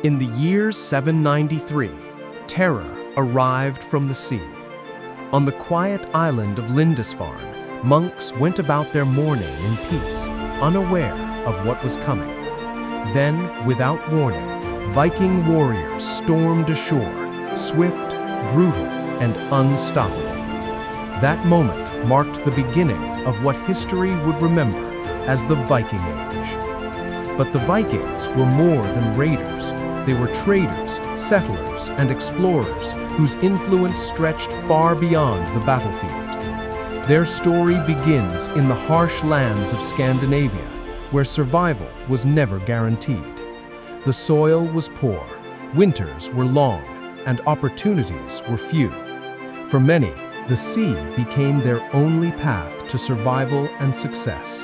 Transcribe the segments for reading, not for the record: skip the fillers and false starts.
In the year 793, terror arrived from the sea. On the quiet island of Lindisfarne, monks went about their mourning in peace, unaware of what was coming. Then, without warning, Viking warriors stormed ashore, swift, brutal, and unstoppable. That moment marked the beginning of what history would remember as the Viking Age. But the Vikings were more than raiders. They were traders, settlers, and explorers whose influence stretched far beyond the battlefield. Their story begins in the harsh lands of Scandinavia, where survival was never guaranteed. The soil was poor, winters were long, and opportunities were few. For many, the sea became their only path to survival and success.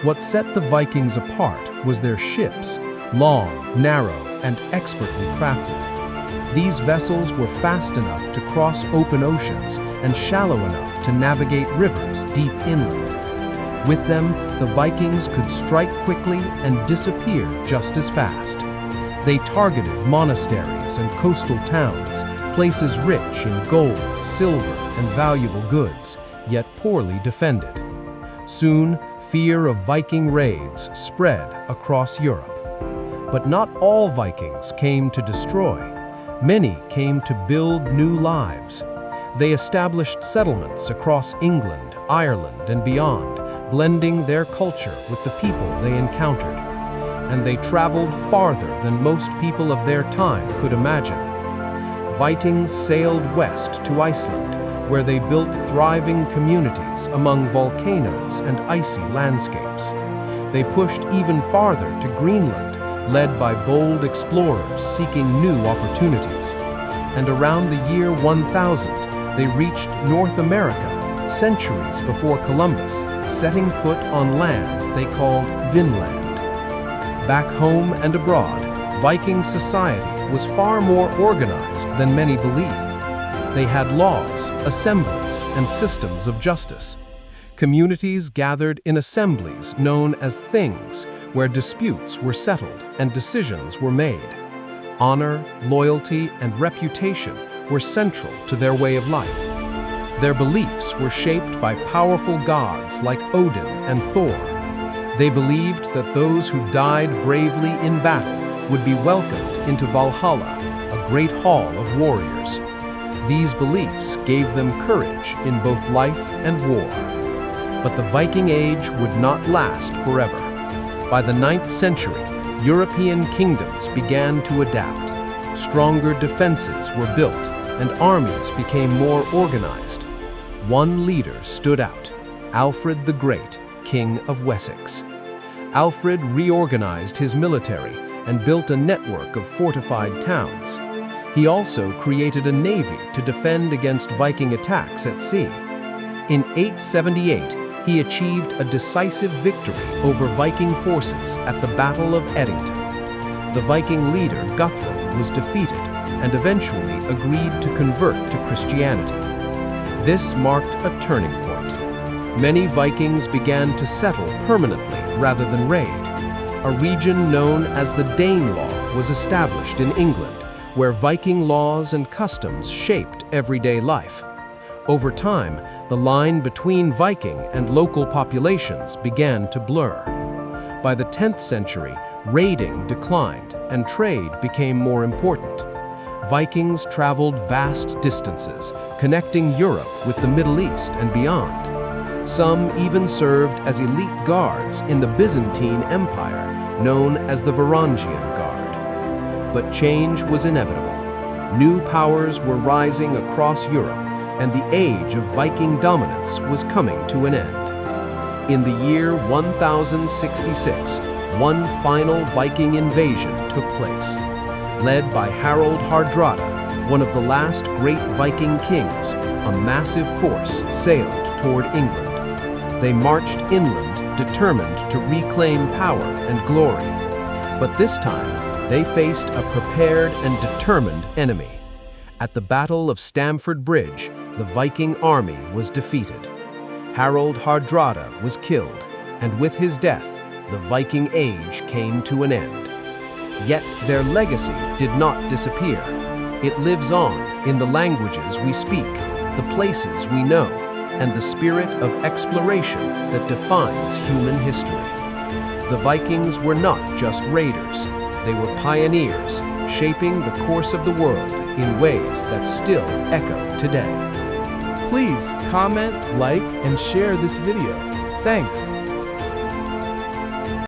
What set the Vikings apart was their ships, long, narrow, and expertly crafted. These vessels were fast enough to cross open oceans and shallow enough to navigate rivers deep inland. With them, the Vikings could strike quickly and disappear just as fast. They targeted monasteries and coastal towns, places rich in gold, silver, and valuable goods, yet poorly defended. Soon, fear of Viking raids spread across Europe. But not all Vikings came to destroy. Many came to build new lives. They established settlements across England, Ireland, and beyond, blending their culture with the people they encountered. And they traveled farther than most people of their time could imagine. Vikings sailed west to Iceland, where they built thriving communities among volcanoes and icy landscapes. They pushed even farther to Greenland, led by bold explorers seeking new opportunities. And around the year 1000, they reached North America, centuries before Columbus, setting foot on lands they called Vinland. Back home and abroad, Viking society was far more organized than many believe. They had laws, assemblies, and systems of justice. Communities gathered in assemblies known as things, where disputes were settled and decisions were made. Honor, loyalty, and reputation were central to their way of life. Their beliefs were shaped by powerful gods like Odin and Thor. They believed that those who died bravely in battle would be welcomed into Valhalla, a great hall of warriors. These beliefs gave them courage in both life and war. But the Viking Age would not last forever. By the 9th century, European kingdoms began to adapt. Stronger defenses were built, and armies became more organized. One leader stood out: Alfred the Great, King of Wessex. Alfred reorganized his military and built a network of fortified towns. He also created a navy to defend against Viking attacks at sea. In 878, he achieved a decisive victory over Viking forces at the Battle of Edington. The Viking leader Guthrum was defeated and eventually agreed to convert to Christianity. This marked a turning point. Many Vikings began to settle permanently rather than raid. A region known as the Danelaw was established in England, where Viking laws and customs shaped everyday life. Over time, the line between Viking and local populations began to blur. By the 10th century, raiding declined and trade became more important. Vikings traveled vast distances, connecting Europe with the Middle East and beyond. Some even served as elite guards in the Byzantine Empire, known as the Varangian Guard. But change was inevitable. New powers were rising across Europe, and the age of Viking dominance was coming to an end. In the year 1066, one final Viking invasion took place. Led by Harald Hardrada, one of the last great Viking kings, a massive force sailed toward England. They marched inland, determined to reclaim power and glory. But this time, they faced a prepared and determined enemy. At the Battle of Stamford Bridge, the Viking army was defeated. Harald Hardrada was killed, and with his death, the Viking Age came to an end. Yet their legacy did not disappear. It lives on in the languages we speak, the places we know, and the spirit of exploration that defines human history. The Vikings were not just raiders. They were pioneers, shaping the course of the world in ways that still echo today. Please comment, like, and share this video. Thanks.